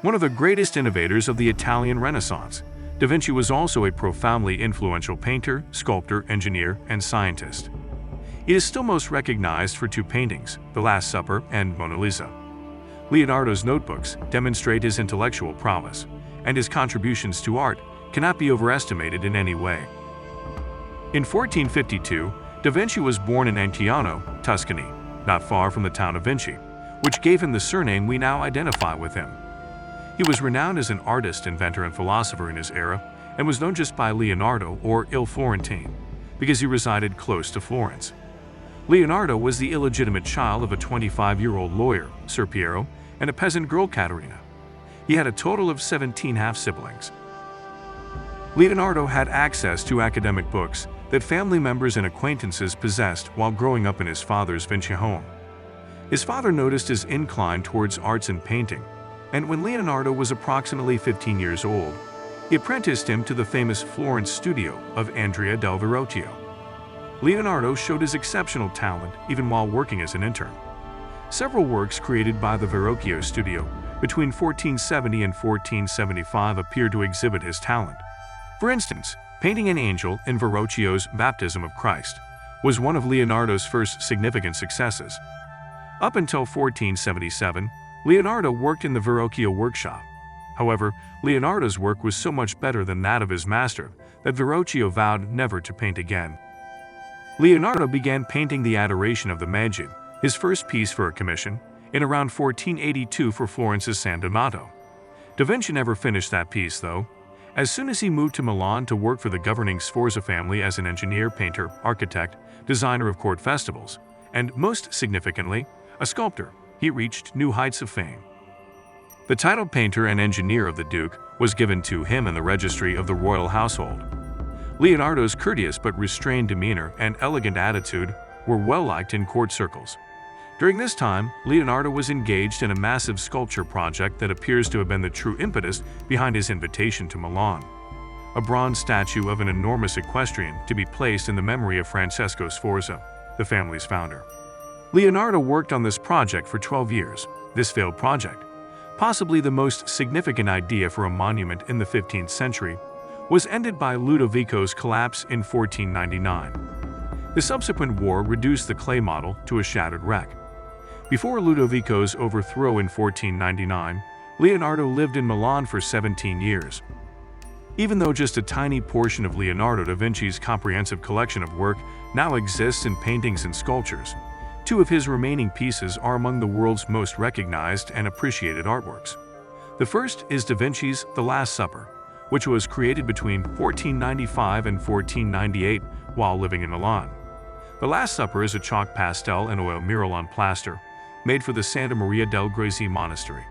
One of the greatest innovators of the Italian Renaissance, Da Vinci was also a profoundly influential painter, sculptor, engineer, and scientist. He is still most recognized for two paintings, The Last Supper and Mona Lisa. Leonardo's notebooks demonstrate his intellectual prowess, and his contributions to art cannot be overestimated in any way. In 1452, Da Vinci was born in Antiano, Tuscany, not far from the town of Vinci, which gave him the surname we now identify with him. He was renowned as an artist, inventor, and philosopher in his era, and was known just by Leonardo or Il Florentine, because he resided close to Florence. Leonardo was the illegitimate child of a 25-year-old lawyer, Ser Piero, and a peasant girl, Caterina. He had a total of 17 half-siblings. Leonardo had access to academic books that family members and acquaintances possessed while growing up in his father's Vinci home. His father noticed his incline towards arts and painting, and when Leonardo was approximately 15 years old, he apprenticed him to the famous Florence studio of Andrea del Verrocchio. Leonardo showed his exceptional talent even while working as an intern. Several works created by the Verrocchio studio between 1470 and 1475 appear to exhibit his talent. For instance, painting an angel in Verrocchio's Baptism of Christ was one of Leonardo's first significant successes. Up until 1477, Leonardo worked in the Verrocchio workshop. However, Leonardo's work was so much better than that of his master that Verrocchio vowed never to paint again. Leonardo began painting the Adoration of the Magi, his first piece for a commission, in around 1482 for Florence's San Donato. Da Vinci never finished that piece, though. As soon as he moved to Milan to work for the governing Sforza family as an engineer, painter, architect, designer of court festivals, and most significantly, a sculptor, he reached new heights of fame. The title painter and engineer of the Duke was given to him in the registry of the royal household. Leonardo's courteous but restrained demeanor and elegant attitude were well liked in court circles. During this time, Leonardo was engaged in a massive sculpture project that appears to have been the true impetus behind his invitation to Milan: a bronze statue of an enormous equestrian to be placed in the memory of Francesco Sforza, the family's founder. Leonardo worked on this project for 12 years. This failed project, possibly the most significant idea for a monument in the 15th century, was ended by Ludovico's collapse in 1499. The subsequent war reduced the clay model to a shattered wreck. Before Ludovico's overthrow in 1499, Leonardo lived in Milan for 17 years. Even though just a tiny portion of Leonardo da Vinci's comprehensive collection of work now exists in paintings and sculptures, two of his remaining pieces are among the world's most recognized and appreciated artworks. The first is Da Vinci's The Last Supper, which was created between 1495 and 1498 while living in Milan. The Last Supper is a chalk pastel and oil mural on plaster, made for the Santa Maria del Grazie monastery.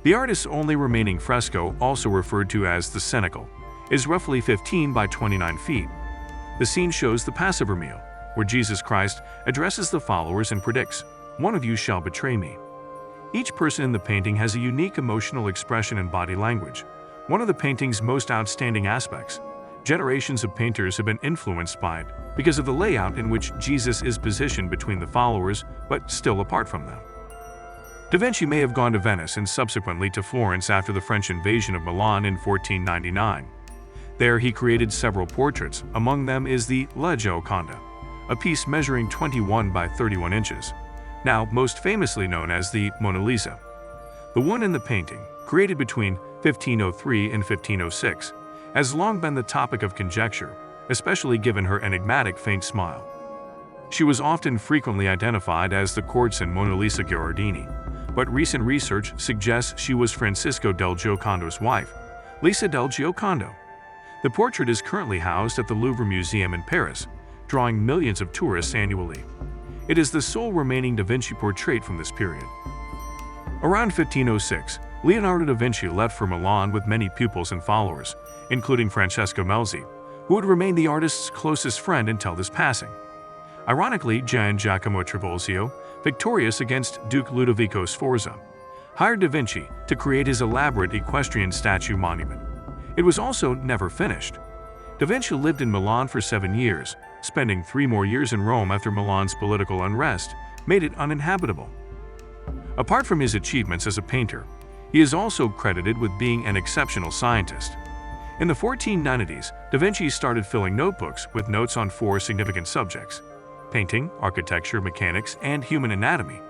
The artist's only remaining fresco, also referred to as the Cenacle, is roughly 15 by 29 feet. The scene shows the Passover meal, where Jesus Christ addresses the followers and predicts, "One of you shall betray me." Each person in the painting has a unique emotional expression and body language, one of the painting's most outstanding aspects. Generations of painters have been influenced by it because of the layout in which Jesus is positioned between the followers but still apart from them. Da Vinci may have gone to Venice and subsequently to Florence after the French invasion of Milan in 1499. There he created several portraits. Among them is the La Gioconda, a piece measuring 21 by 31 inches, now most famously known as the Mona Lisa. The one in the painting, created between 1503 and 1506, has long been the topic of conjecture, especially given her enigmatic faint smile. She was frequently identified as the courtesan Mona Lisa Gherardini, but recent research suggests she was Francisco del Giocondo's wife, Lisa del Giocondo. The portrait is currently housed at the Louvre Museum in Paris, drawing millions of tourists annually. It is the sole remaining Da Vinci portrait from this period. Around 1506, Leonardo da Vinci left for Milan with many pupils and followers, including Francesco Melzi, who would remain the artist's closest friend until his passing. Ironically, Gian Giacomo Trabulzio, victorious against Duke Ludovico Sforza, hired da Vinci to create his elaborate equestrian statue monument. It was also never finished. Da Vinci lived in Milan for 7 years, spending 3 more years in Rome after Milan's political unrest made it uninhabitable. Apart from his achievements as a painter, He is also credited with being an exceptional scientist. In the 1490s, Da Vinci started filling notebooks with notes on 4 significant subjects: painting, architecture, mechanics, and human anatomy.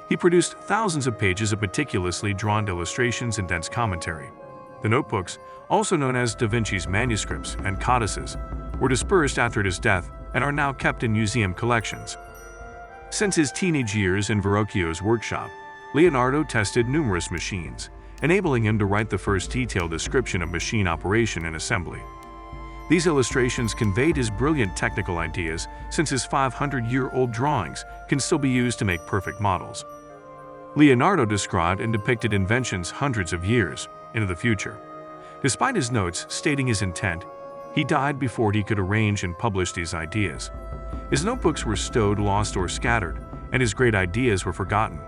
He produced thousands of pages of meticulously drawn illustrations and dense commentary. The notebooks, also known as Da Vinci's manuscripts and codices, were dispersed after his death and are now kept in museum collections. Since his teenage years in Verrocchio's workshop, Leonardo tested numerous machines, enabling him to write the first detailed description of machine operation and assembly. These illustrations conveyed his brilliant technical ideas, since his 500-year-old drawings can still be used to make perfect models. Leonardo described and depicted inventions hundreds of years into the future. Despite his notes stating his intent, he died before he could arrange and publish these ideas. His notebooks were stowed, lost, or scattered, and his great ideas were forgotten.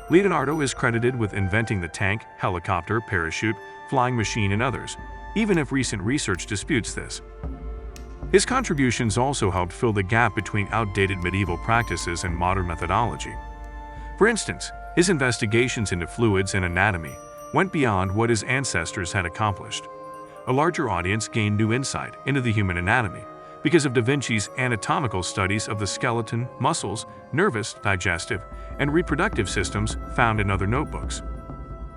Leonardo is credited with inventing the tank, helicopter, parachute, flying machine, and others, even if recent research disputes this. His contributions also helped fill the gap between outdated medieval practices and modern methodology. For instance, his investigations into fluids and anatomy went beyond what his ancestors had accomplished. A larger audience gained new insight into the human anatomy because of Da Vinci's anatomical studies of the skeleton, muscles, nervous, digestive, and reproductive systems found in other notebooks.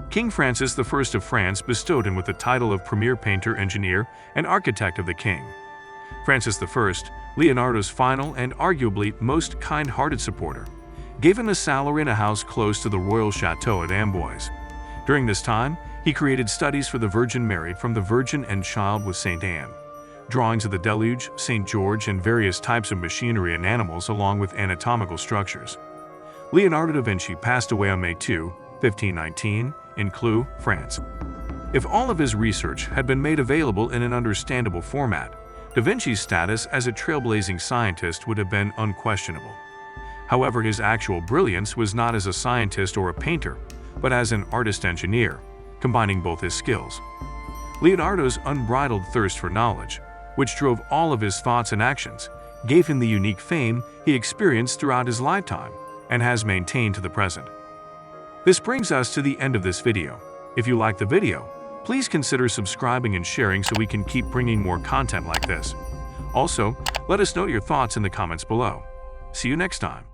King Francis I of France bestowed him with the title of premier painter, engineer, and architect of the king. Francis I, Leonardo's final and arguably most kind-hearted supporter, gave him a salary in a house close to the royal chateau at Amboise. During this time, he created studies for the Virgin Mary from the Virgin and Child with Saint Anne, drawings of the deluge, St. George, and various types of machinery and animals, along with anatomical structures. Leonardo da Vinci passed away on May 2, 1519, in Clou, France. If all of his research had been made available in an understandable format, Da Vinci's status as a trailblazing scientist would have been unquestionable. However, his actual brilliance was not as a scientist or a painter, but as an artist-engineer, combining both his skills. Leonardo's unbridled thirst for knowledge, which drove all of his thoughts and actions, gave him the unique fame he experienced throughout his lifetime and has maintained to the present. This brings us to the end of this video. If you liked the video, please consider subscribing and sharing so we can keep bringing more content like this. Also, let us know your thoughts in the comments below. See you next time.